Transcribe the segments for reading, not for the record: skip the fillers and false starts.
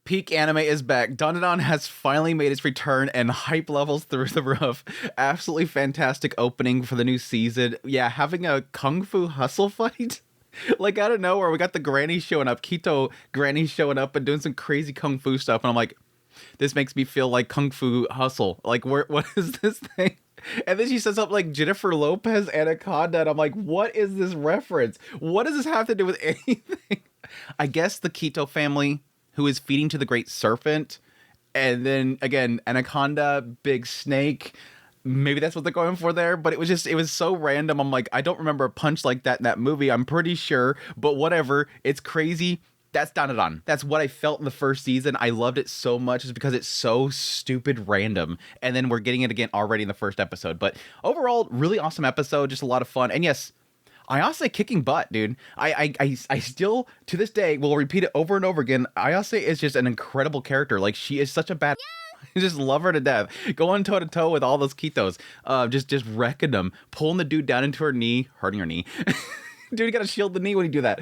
Peak anime is back. Dandadan has finally made its return and hype levels through the roof. Absolutely fantastic opening for the new season. Yeah, having a kung fu hustle fight. Like, out of nowhere, we got the granny showing up, Kito granny showing up and doing some crazy kung fu stuff. And I'm like, this makes me feel like kung fu hustle. Like, what is this thing? And then she says something like Jennifer Lopez Anaconda. And I'm like, what is this reference? What does this have to do with anything? I guess the Kito family, who is feeding to the great serpent, and then again anaconda, big snake, maybe that's what they're going for there, but it was so random. I'm like, I don't remember a punch like that in that movie, I'm pretty sure, but whatever, it's crazy. That's dandadan. That's what I felt in the first season. I loved it so much just because it's so stupid random, and then we're getting it again already in the first episode. But overall, really awesome episode, just a lot of fun. And yes, Ayase kicking butt, dude. I still, to this day, will repeat it over and over again. Ayase is just an incredible character. Like, she is such a bad... I just love her to death. Going toe-to-toe with all those Kitos. Just wrecking them. Pulling the dude down into her knee. Hurting her knee. Dude, you gotta shield the knee when you do that.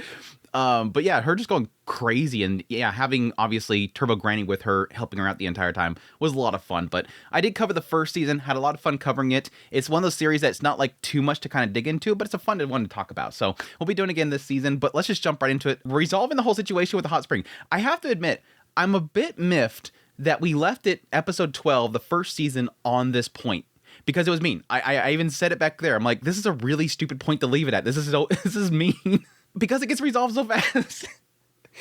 But yeah, her just going crazy, and yeah, having obviously Turbo Granny with her, helping her out the entire time, was a lot of fun. But I did cover the first season, had a lot of fun covering it. It's one of those series that's not like too much to kind of dig into, but it's a fun one to talk about. So we'll be doing it again this season, but let's just jump right into it. Resolving the whole situation with the hot spring. I have to admit, I'm a bit miffed that we left it episode 12, the first season, on this point. Because it was mean. I even said it back there. I'm like, this is a really stupid point to leave it at. This is mean. Because it gets resolved so fast.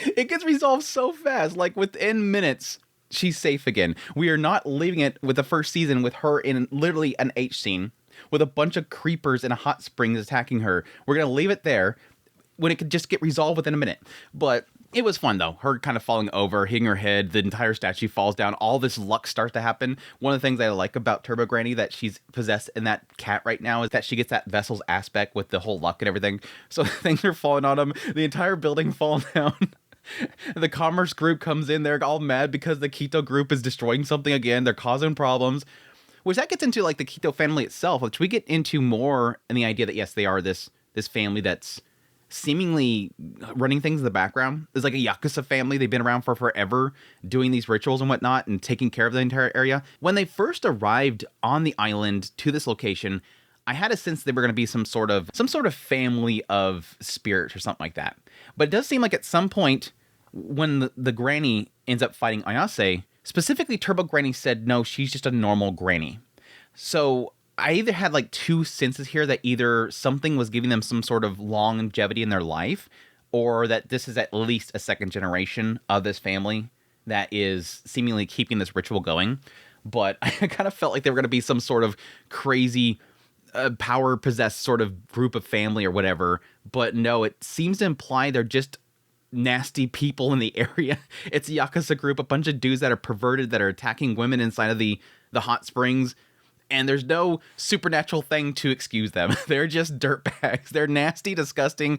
It gets resolved so fast. Like, within minutes, she's safe again. We are not leaving it with the first season with her in literally an H scene with a bunch of creepers in a hot springs attacking her. We're going to leave it there when it could just get resolved within a minute. But it was fun, though. Her kind of falling over, hitting her head, the entire statue falls down. All this luck starts to happen. One of the things I like about Turbo Granny that she's possessed in that cat right now is that she gets that vessel's aspect with the whole luck and everything. So things are falling on them. The entire building falling down. The commerce group comes in. They're all mad because the Kito group is destroying something again. They're causing problems. Which that gets into, like, the Kito family itself, which we get into more in the idea that, yes, they are this family that's seemingly running things in the background. There's like a Yakuza family. They've been around for forever doing these rituals and whatnot and taking care of the entire area. When they first arrived on the island to this location, I had a sense they were going to be some sort of family of spirits or something like that. But it does seem like at some point when the granny ends up fighting Ayase, specifically Turbo Granny said, no, she's just a normal granny. So I either had like two senses here that either something was giving them some sort of longevity in their life, or that this is at least a second generation of this family that is seemingly keeping this ritual going. But I kind of felt like they were going to be some sort of crazy power-possessed sort of group of family or whatever. But no, it seems to imply they're just nasty people in the area. It's a Yakuza group, a bunch of dudes that are perverted, that are attacking women inside of the hot springs. And there's no supernatural thing to excuse them. They're just dirtbags. They're nasty, disgusting,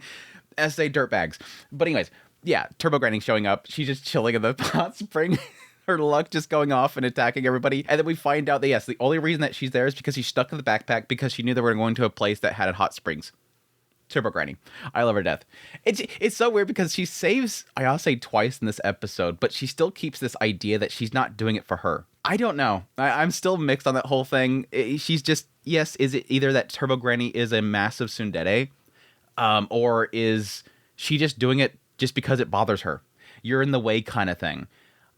SA dirtbags. But anyways, yeah, Turbo Granny showing up. She's just chilling in the hot spring. Her luck just going off and attacking everybody. And then we find out that, yes, the only reason that she's there is because she's stuck in the backpack because she knew they were going to a place that had hot springs. Turbo Granny. I love her to death. It's so weird because she saves Ayase twice in this episode, but she still keeps this idea that she's not doing it for her. I don't know. I'm still mixed on that whole thing. She's just, yes, is it either that Turbo Granny is a massive tsundere, or is she just doing it just because it bothers her? You're in the way kind of thing.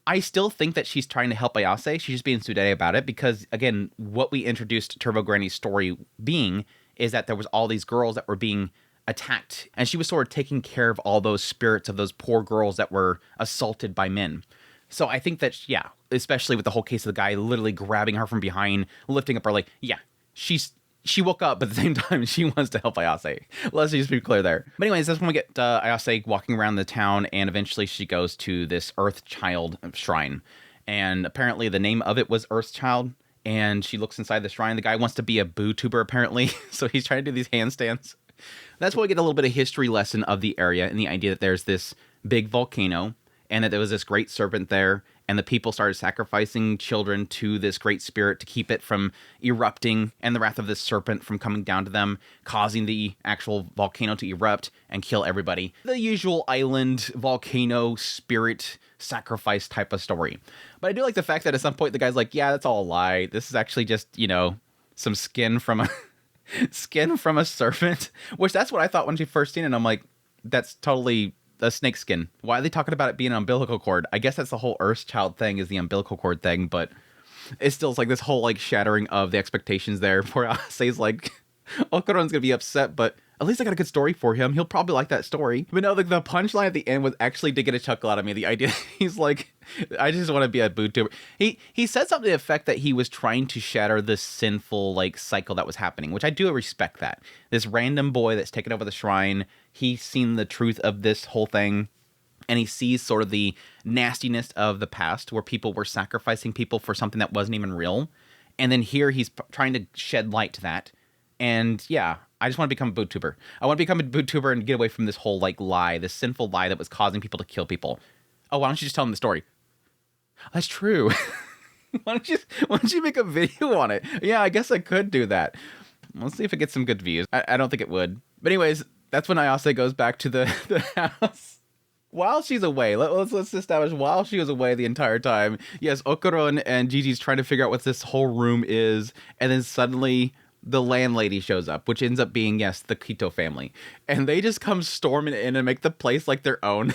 I still think that she's trying to help Ayase. She's just being tsundere about it because, again, what we introduced Turbo Granny's story being is that there was all these girls that were being attacked, and she was sort of taking care of all those spirits of those poor girls that were assaulted by men. So I think that, yeah, especially with the whole case of the guy literally grabbing her from behind, lifting up her, like, yeah, she woke up, but at the same time, she wants to help Ayase. Let's just be clear there. But anyways, that's when we get Ayase walking around the town, and eventually she goes to this Earth Child shrine. And apparently the name of it was Earth Child, and she looks inside the shrine. The guy wants to be a boo tuber, apparently, so he's trying to do these handstands. That's where we get a little bit of history lesson of the area and the idea that there's this big volcano, and that there was this great serpent there, and the people started sacrificing children to this great spirit to keep it from erupting, and the wrath of this serpent from coming down to them, causing the actual volcano to erupt and kill everybody. The usual island volcano spirit sacrifice type of story. But I do like the fact that at some point the guy's like, yeah, that's all a lie. This is actually just, some skin from a skin from a serpent, which that's what I thought when she first seen it. And I'm like, that's totally a snake skin. Why are they talking about it being an umbilical cord? I guess that's the whole Earthchild thing, is the umbilical cord thing, but it still is like this whole like shattering of the expectations there. Poor Ayase's like, Okuron's gonna be upset, but at least I got a good story for him. He'll probably like that story. But no, the punchline at the end was actually did get a chuckle out of me. The idea, he's like, I just want to be a boottuber. He said something to the effect that he was trying to shatter this sinful like cycle that was happening, which I do respect that. This random boy that's taken over the shrine, he's seen the truth of this whole thing, and he sees sort of the nastiness of the past where people were sacrificing people for something that wasn't even real. And then here he's trying to shed light to that. And yeah, I just want to become a boottuber. I want to become a boottuber and get away from this whole like lie, this sinful lie that was causing people to kill people. Oh, why don't you just tell them the story? That's true. why don't you make a video on it? Yeah, I guess I could do that. Let's see if it gets some good views. I don't think it would. But anyways, that's when Ayase goes back to the house. While she's away, let's establish while she was away the entire time. Yes, Okuron and Gigi's trying to figure out what this whole room is, and then suddenly the landlady shows up, which ends up being, yes, the Kito family. And they just come storming in and make the place like their own.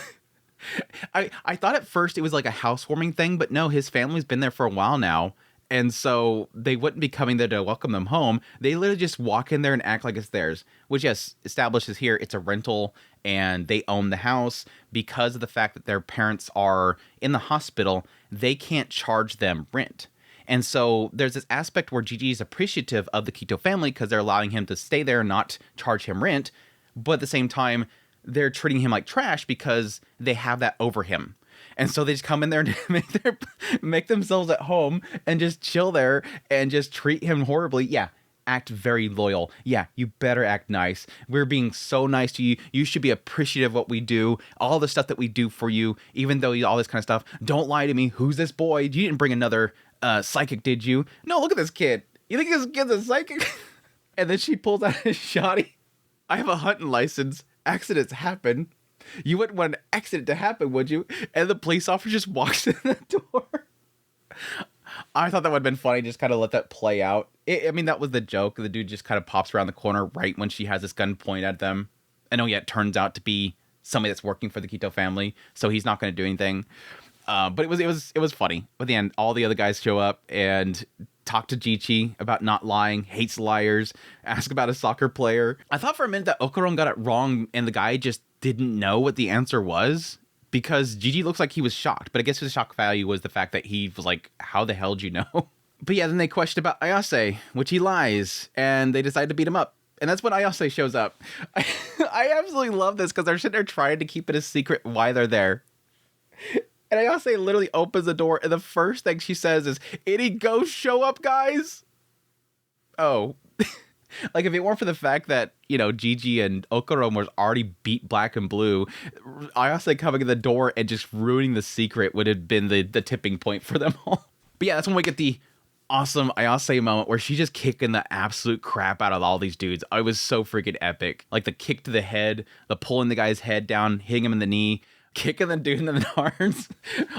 I thought at first it was like a housewarming thing, but no, his family's been there for a while now. And so they wouldn't be coming there to welcome them home. They literally just walk in there and act like it's theirs, which, yes, establishes here it's a rental and they own the house. Because of the fact that their parents are in the hospital, they can't charge them rent. And so there's this aspect where Gigi is appreciative of the Kito family because they're allowing him to stay there and not charge him rent. But at the same time, they're treating him like trash because they have that over him. And so they just come in there and make themselves at home and just chill there and just treat him horribly. Yeah, act very loyal. Yeah, you better act nice. We're being so nice to you. You should be appreciative of what we do, all the stuff that we do for you, even though all this kind of stuff. Don't lie to me. Who's this boy? You didn't bring another psychic, did you? No, look at this kid. You think this kid's a psychic? And then she pulls out a shotty. I have a hunting license. Accidents happen. You wouldn't want an accident to happen, would you? And the police officer just walks in the door. I thought that would have been funny, just kind of let that play out. I mean, that was the joke. The dude just kind of pops around the corner right when she has this gun pointed at them. And oh yeah, it turns out to be somebody that's working for the Kito family, so he's not going to do anything. But it was funny. At the end, all the other guys show up and talk to Jichi about not lying, hates liars, ask about a soccer player. I thought for a minute that Okuron got it wrong and the guy just didn't know what the answer was, because Gigi looks like he was shocked. But I guess his shock value was the fact that he was like, how the hell did you know? But yeah, then they question about Ayase, which he lies, and they decide to beat him up. And that's when Ayase shows up. I absolutely love this because they're sitting there trying to keep it a secret why they're there. And Ayase literally opens the door, and the first thing she says is, any ghosts show up, guys? Oh. Like, if it weren't for the fact that, Gigi and Okuron was already beat black and blue, Ayase coming in the door and just ruining the secret would have been the tipping point for them all. But yeah, that's when we get the awesome Ayase moment where she's just kicking the absolute crap out of all these dudes. It was so freaking epic. Like, the kick to the head, the pulling the guy's head down, hitting him in the knee, kicking the dude in the arms.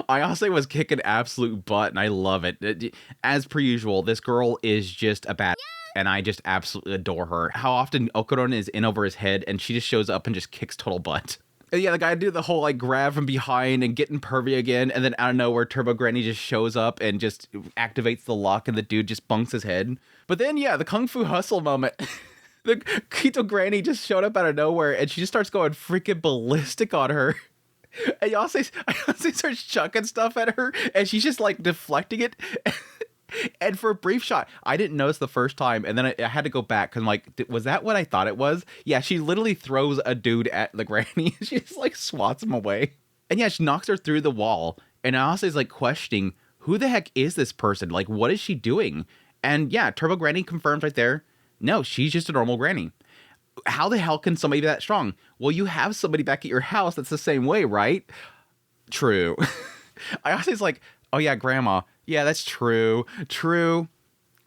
Ayase was kicking absolute butt, and I love it. As per usual, this girl is just a bad, and I just absolutely adore her. How often Okuron is in over his head, and she just shows up and just kicks total butt. And yeah, the guy did the whole like grab from behind and getting pervy again, and then out of nowhere, Turbo Granny just shows up and just activates the lock, and the dude just bunks his head. But then yeah, the Kung Fu Hustle moment. The Kito Granny just showed up out of nowhere, and she just starts going freaking ballistic on her. And Ayase starts chucking stuff at her, and she's just like deflecting it. And for a brief shot, I didn't notice the first time, and then I had to go back because I'm like, was that what I thought it was? Yeah, she literally throws a dude at the granny. She just like swats him away. And yeah, she knocks her through the wall. And Ayase's like questioning, who the heck is this person? Like, what is she doing? And yeah, Turbo Granny confirms right there, no, she's just a normal granny. How the hell can somebody be that strong? Well, you have somebody back at your house that's the same way, right? True. Ayase's like, oh yeah, grandma. Yeah, that's true. True.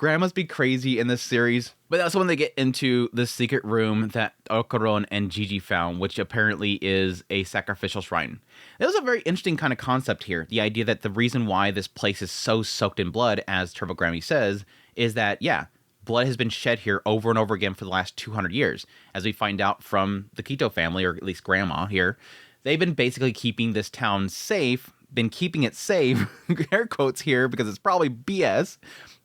Grandmas be crazy in this series. But that's when they get into the secret room that Okuron and Gigi found, which apparently is a sacrificial shrine. That was a very interesting kind of concept here. The idea that the reason why this place is so soaked in blood, as Turbogrammy says, is that, yeah, blood has been shed here over and over again for the last 200 years. As we find out from the Kito family, or at least Grandma here, they've been basically keeping this town safe, been keeping it safe, air quotes here because it's probably BS,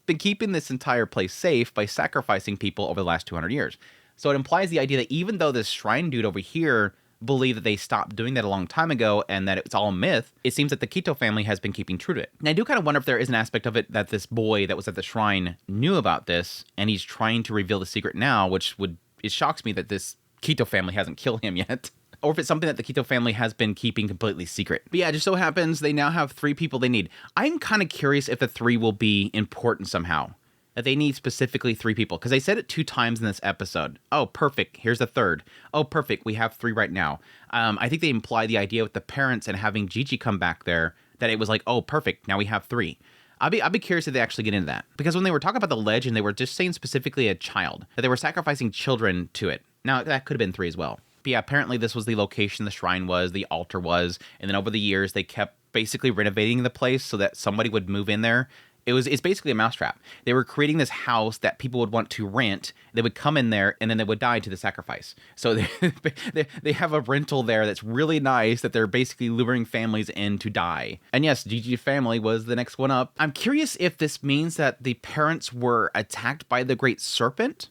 been keeping this entire place safe by sacrificing people over the last 200 years. So it implies the idea that even though this shrine dude over here believed that they stopped doing that a long time ago and that it's all a myth, it seems that the Kito family has been keeping true to it. And I do kind of wonder if there is an aspect of it that this boy that was at the shrine knew about this and he's trying to reveal the secret now, it shocks me that this Kito family hasn't killed him yet. Or if it's something that the Kito family has been keeping completely secret. But yeah, it just so happens they now have 3 people they need. I'm kind of curious if the 3 will be important somehow. That they need specifically 3 people. Because they said it 2 times in this episode. Oh, perfect. Here's the 3rd. Oh, perfect. We have 3 right now. I think they imply the idea with the parents and having Gigi come back there, that it was like, oh, perfect. Now we have 3. I'll be curious if they actually get into that. Because when they were talking about the legend, they were just saying specifically a child. That they were sacrificing children to it. Now, that could have been 3 as well. But yeah, apparently this was the location the shrine was, the altar was, and then over the years they kept basically renovating the place so that somebody would move in there. It's basically a mousetrap. They were creating this house that people would want to rent. They would come in there and then they would die to the sacrifice. So they have a rental there that's really nice that they're basically luring families in to die. And yes, Gigi's family was the next one up. I'm curious if this means that the parents were attacked by the great serpent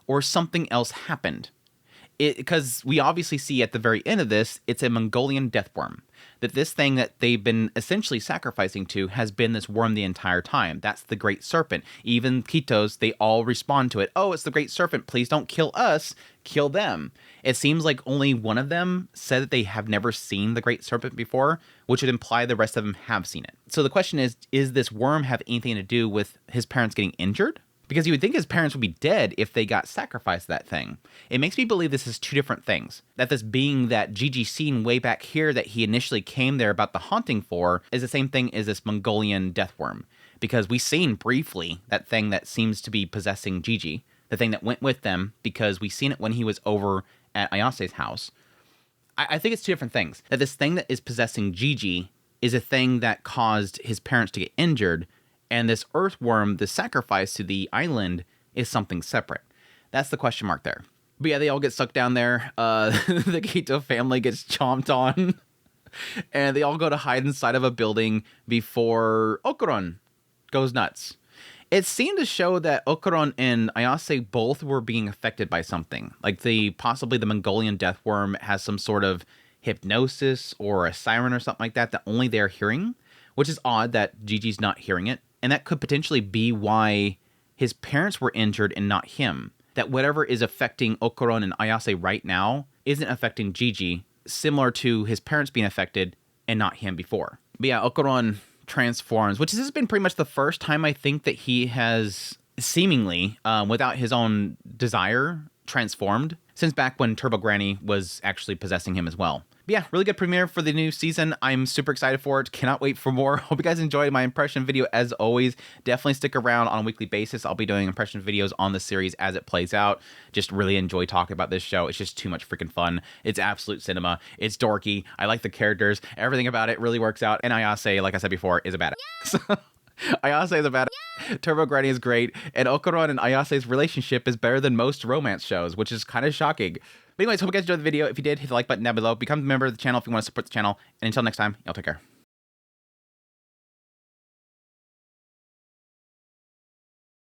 or something else happened. Because we obviously see at the very end of this, it's a Mongolian death worm. That this thing that they've been essentially sacrificing to has been this worm the entire time. That's the great serpent. Even Kitos, they all respond to it. Oh, it's the great serpent. Please don't kill us. Kill them. It seems like only one of them said that they have never seen the great serpent before, which would imply the rest of them have seen it. So the question is this worm have anything to do with his parents getting injured? Because you would think his parents would be dead if they got sacrificed to that thing. It makes me believe this is 2 different things. That this being that Gigi seen way back here that he initially came there about the haunting for is the same thing as this Mongolian death worm. Because we seen briefly that thing that seems to be possessing Gigi. The thing that went with them because we seen it when he was over at Ayase's house. I think it's 2 different things. That this thing that is possessing Gigi is a thing that caused his parents to get injured. And this earthworm, the sacrifice to the island, is something separate. That's the question mark there. But yeah, they all get sucked down there. The Kito family gets chomped on. And they all go to hide inside of a building before Okuron goes nuts. It seemed to show that Okuron and Ayase both were being affected by something. Like possibly the Mongolian death worm has some sort of hypnosis or a siren or something like that only they're hearing. Which is odd that Gigi's not hearing it. And that could potentially be why his parents were injured and not him. That whatever is affecting Okuron and Ayase right now isn't affecting Gigi, similar to his parents being affected and not him before. But yeah, Okuron transforms, which has been pretty much the first time I think that he has seemingly, without his own desire, transformed, since back when Turbo Granny was actually possessing him as well. But yeah, really good premiere for the new season. I'm super excited for it. Cannot wait for more. Hope you guys enjoyed my impression video as always. Definitely stick around on a weekly basis. I'll be doing impression videos on the series as it plays out. Just really enjoy talking about this show. It's just too much freaking fun. It's absolute cinema. It's dorky. I like the characters. Everything about it really works out. And Ayase, like I said before, is a badass. Ayase is a badass. Turbo Granny is great. And Okuron and Ayase's relationship is better than most romance shows, which is kind of shocking. But anyways, hope you guys enjoyed the video. If you did, hit the like button down below. Become a member of the channel if you want to support the channel. And until next time, y'all take care.